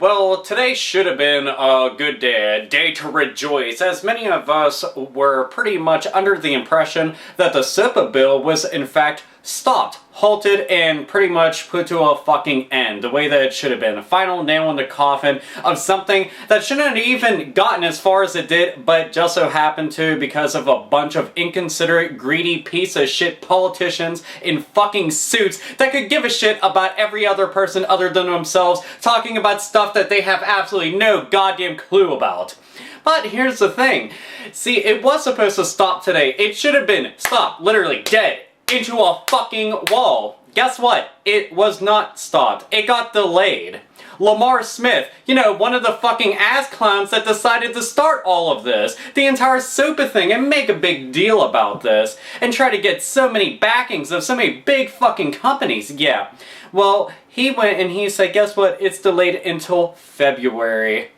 Well, today should have been a good day, a day to rejoice, as many of us were pretty much under the impression that the SOPA bill was in fact stopped, halted, and pretty much put to a fucking end, the way that it should have been. A final nail in the coffin of something that shouldn't have even gotten as far as it did, but just so happened to because of a bunch of inconsiderate, greedy piece of shit politicians in fucking suits that could give a shit about every other person other than themselves, talking about stuff that they have absolutely no goddamn clue about. But here's the thing. See, it was supposed to stop today. It should have been stopped, literally dead, into a fucking wall. Guess what? It was not stopped. It got delayed. Lamar Smith, you know, one of the fucking ass clowns that decided to start all of this, the entire SOPA thing, and make a big deal about this, and try to get so many backings of so many big fucking companies, yeah. Well, he went and he said, guess what? It's delayed until February.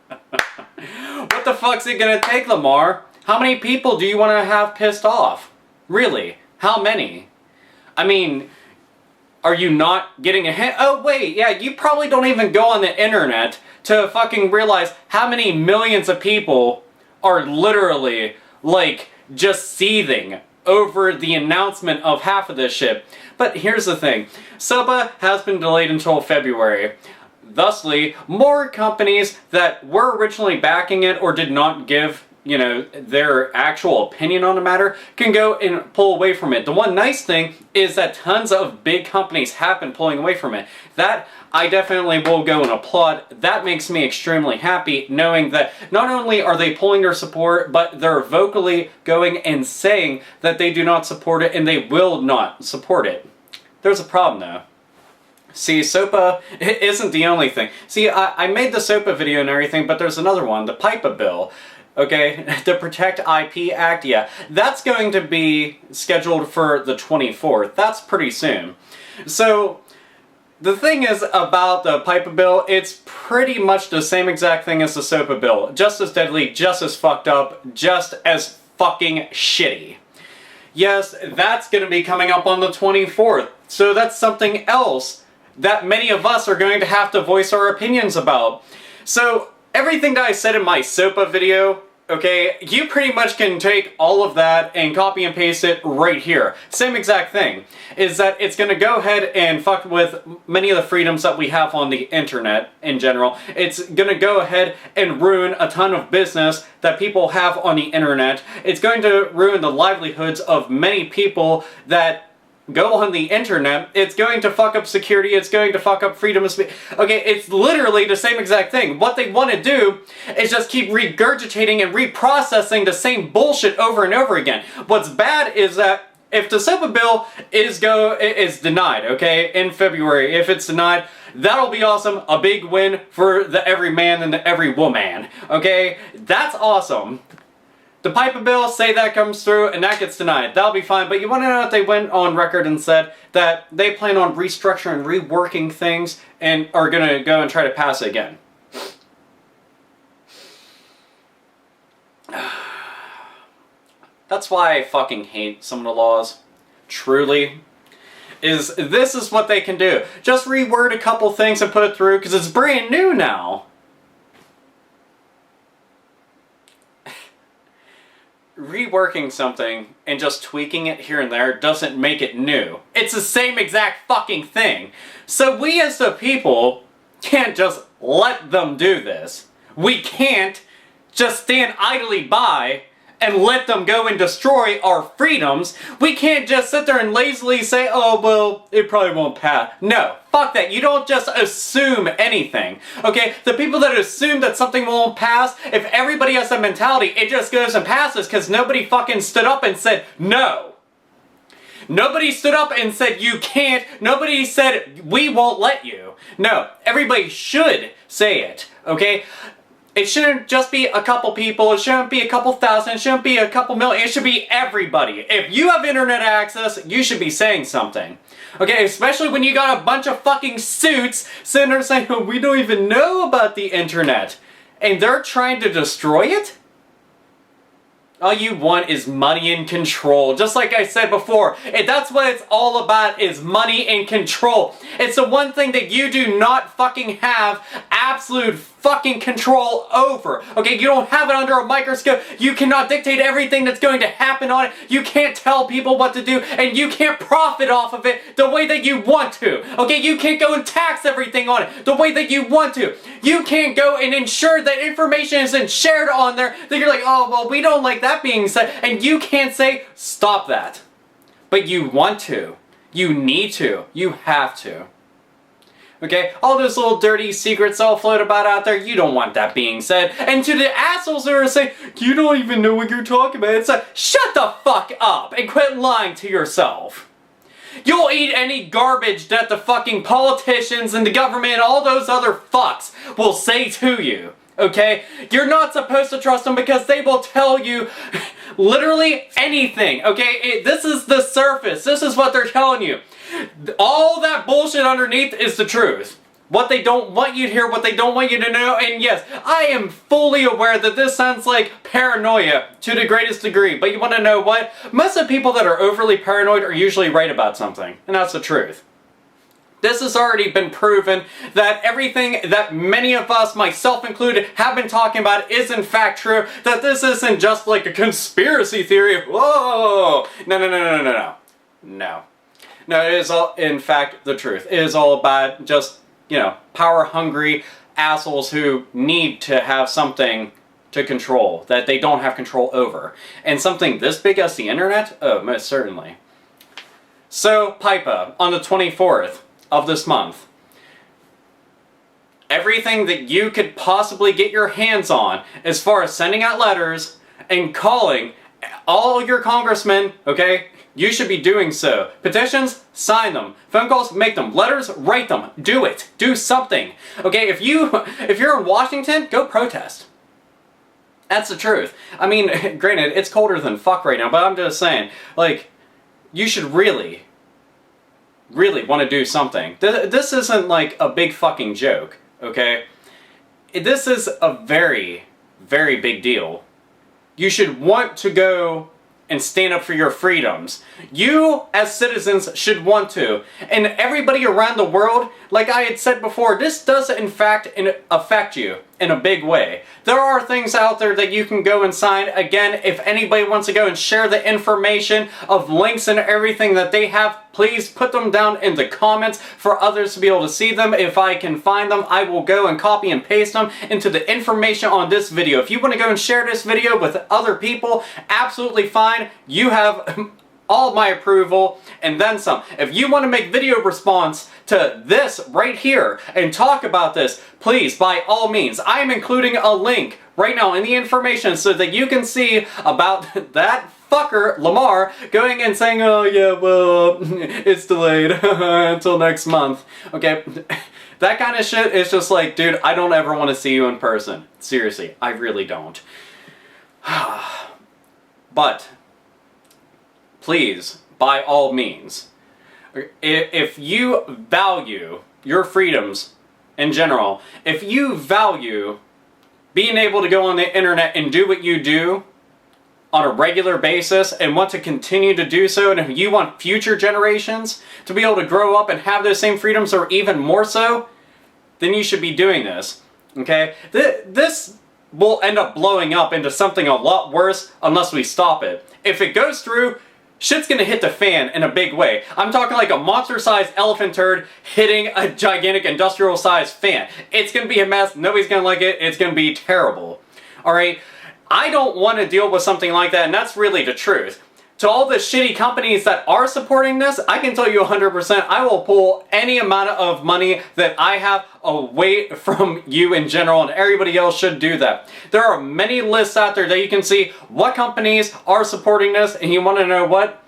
What the fuck's it gonna take, Lamar? How many people do you want to have pissed off? Really? How many? I mean, are you not getting a hint? Oh wait, yeah, you probably don't even go on the internet to fucking realize how many millions of people are literally, like, just seething over the announcement of half of this shit. But here's the thing. SOPA has been delayed until February. Thusly, more companies that were originally backing it or did not give, you know, their actual opinion on the matter can go and pull away from it. The one nice thing is that tons of big companies have been pulling away from it. That I definitely will go and applaud. That makes me extremely happy, knowing that not only are they pulling their support, but they're vocally going and saying that they do not support it and they will not support it. There's a problem though. See, SOPA isn't the only thing. See, I made the SOPA video and everything, but there's another one, the PIPA bill. Okay, the Protect IP Act, yeah, that's going to be scheduled for the 24th. That's pretty soon. So, the thing is about the PIPA bill, it's pretty much the same exact thing as the SOPA bill. Just as deadly, just as fucked up, just as fucking shitty. Yes, that's going to be coming up on the 24th. So that's something else that many of us are going to have to voice our opinions about. So, everything that I said in my SOPA video, okay, you pretty much can take all of that and copy and paste it right here. Same exact thing. Is that it's going to go ahead and fuck with many of the freedoms that we have on the internet in general. It's going to go ahead and ruin a ton of business that people have on the internet. It's going to ruin the livelihoods of many people that go on the internet. It's going to fuck up security, it's going to fuck up freedom of speech. Okay, it's literally the same exact thing. What they want to do is just keep regurgitating and reprocessing the same bullshit over and over again. What's bad is that if the SOPA bill is denied, okay, in February, if it's denied, that'll be awesome. A big win for the every man and the every woman, okay? That's awesome. The PIPA bill, say that comes through and that gets denied. That'll be fine, but you want to know what they went on record and said? That they plan on restructuring, reworking things, and are going to go and try to pass it again. That's why I fucking hate some of the laws. Truly. This is what they can do. Just reword a couple things and put it through, because it's brand new now. Reworking something and just tweaking it here and there doesn't make it new. It's the same exact fucking thing. So we as the people can't just let them do this. We can't just stand idly by and let them go and destroy our freedoms. We can't just sit there and lazily say, oh, well, it probably won't pass. No, fuck that. You don't just assume anything, okay? The people that assume that something won't pass, if everybody has that mentality, it just goes and passes because nobody fucking stood up and said, no. Nobody stood up and said, you can't. Nobody said, we won't let you. No, everybody should say it, okay? It shouldn't just be a couple people, it shouldn't be a couple thousand, it shouldn't be a couple million, it should be everybody. If you have internet access, you should be saying something. Okay, especially when you got a bunch of fucking suits sitting there saying, oh, we don't even know about the internet. And they're trying to destroy it? All you want is money and control. Just like I said before, and that's what it's all about, is money and control. It's the one thing that you do not fucking have absolute fucking control over. Okay, you don't have it under a microscope. You cannot dictate everything that's going to happen on it. You can't tell people what to do, and you can't profit off of it the way that you want to. Okay, you can't go and tax everything on it the way that you want to. You can't go and ensure that information isn't shared on there that you're like, oh, well, we don't like that being said, and you can't say, stop that. But you want to. You need to. You have to. Okay, all those little dirty secrets all float about out there, you don't want that being said. And to the assholes who are saying, you don't even know what you're talking about, it's like, shut the fuck up and quit lying to yourself. You'll eat any garbage that the fucking politicians and the government and all those other fucks will say to you. Okay? You're not supposed to trust them because they will tell you literally anything. Okay? This is the surface. This is what they're telling you. All that bullshit underneath is the truth. What they don't want you to hear, what they don't want you to know, and yes, I am fully aware that this sounds like paranoia to the greatest degree, but you want to know what? Most of the people that are overly paranoid are usually right about something, and that's the truth. This has already been proven that everything that many of us, myself included, have been talking about is in fact true, that this isn't just like a conspiracy theory of, whoa, no. No, it is all, in fact, the truth. It is all about just, you know, power-hungry assholes who need to have something to control that they don't have control over. And something this big as the internet? Oh, most certainly. So, PIPA, on the 24th of this month. Everything that you could possibly get your hands on as far as sending out letters and calling all your congressmen, okay? You should be doing so. Petitions, sign them. Phone calls, make them. Letters, write them. Do it. Do something. Okay, if you're in Washington, go protest. That's the truth. I mean, granted, it's colder than fuck right now, but I'm just saying, like, you should really want to do something. This isn't like a big fucking joke, okay? This is a very, very big deal. You should want to go and stand up for your freedoms. You, as citizens, should want to. And everybody around the world, like I had said before, this does in fact affect you in a big way. There are things out there that you can go and sign. Again, if anybody wants to go and share the information of links and everything that they have, please put them down in the comments for others to be able to see them. If I can find them, I will go and copy and paste them into the information on this video. If you want to go and share this video with other people, absolutely fine. You have all my approval and then some. If you want to make video response to this right here and talk about this, please, by all means. I'm including a link right now in the information so that you can see about that fucker, Lamar, going and saying, oh yeah, well, it's delayed until next month. Okay, that kind of shit is just like, dude, I don't ever want to see you in person. Seriously, I really don't. But please, by all means, if you value your freedoms in general, if you value being able to go on the internet and do what you do on a regular basis and want to continue to do so, and if you want future generations to be able to grow up and have those same freedoms or even more so, then you should be doing this, okay? This will end up blowing up into something a lot worse unless we stop it. If it goes through, shit's gonna hit the fan in a big way. I'm talking like a monster-sized elephant turd hitting a gigantic industrial-sized fan. It's gonna be a mess, nobody's gonna like it, it's gonna be terrible. Alright? I don't want to deal with something like that, and that's really the truth. To all the shitty companies that are supporting this, I can tell you 100%, I will pull any amount of money that I have away from you in general, and everybody else should do that. There are many lists out there that you can see what companies are supporting this, and you want to know what?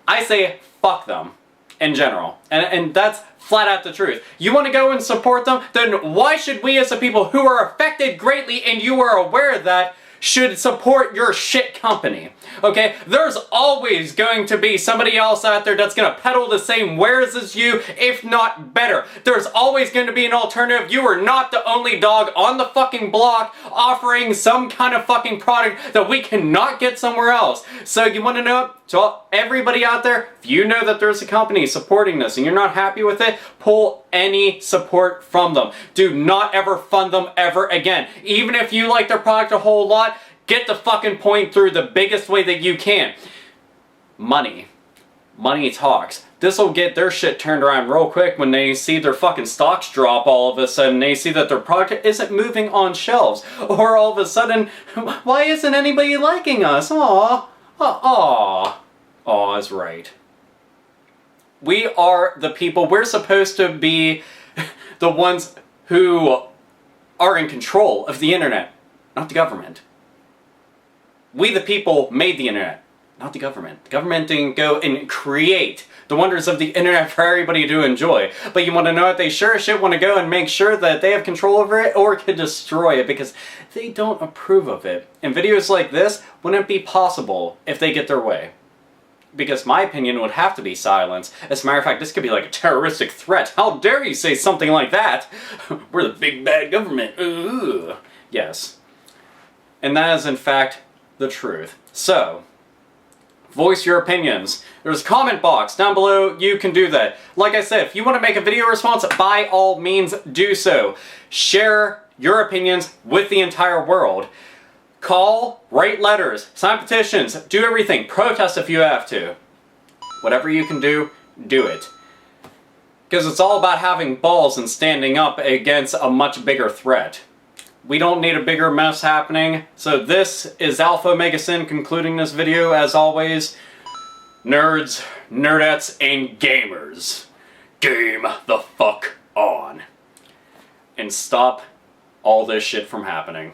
I say fuck them in general. And that's flat out the truth. You want to go and support them? Then why should we as the people who are affected greatly, and you are aware of that, should support your shit company. Okay? There's always going to be somebody else out there that's gonna peddle the same wares as you, if not better. There's always going to be an alternative. You are not the only dog on the fucking block offering some kind of fucking product that we cannot get somewhere else. So you want to know, to everybody out there, if you know that there's a company supporting this and you're not happy with it, pull any support from them. Do not ever fund them ever again. Even if you like their product a whole lot, get the fucking point through the biggest way that you can. Money. Money talks. This will get their shit turned around real quick when they see their fucking stocks drop all of a sudden. They see that their product isn't moving on shelves. Or all of a sudden, why isn't anybody liking us? Aww. Aww. Aw is right. We are the people. We're supposed to be the ones who are in control of the internet, not the government. We the people made the internet, not the government. The government didn't go and create the wonders of the internet for everybody to enjoy. But you want to know what? They sure as shit want to go and make sure that they have control over it or could destroy it because they don't approve of it. And videos like this wouldn't be possible if they get their way. Because my opinion would have to be silence. As a matter of fact, this could be like a terroristic threat. How dare you say something like that? We're the big bad government. Ooh. Yes. And that is in fact the truth. So, voice your opinions. There's a comment box down below. You can do that. Like I said, if you want to make a video response, by all means do so. Share your opinions with the entire world. Call, write letters, sign petitions, do everything. Protest if you have to. Whatever you can do, do it. Because it's all about having balls and standing up against a much bigger threat. We don't need a bigger mess happening. So this is AlphaOmegaSin concluding this video. As always, nerds, nerdettes, and gamers, game the fuck on. And stop all this shit from happening.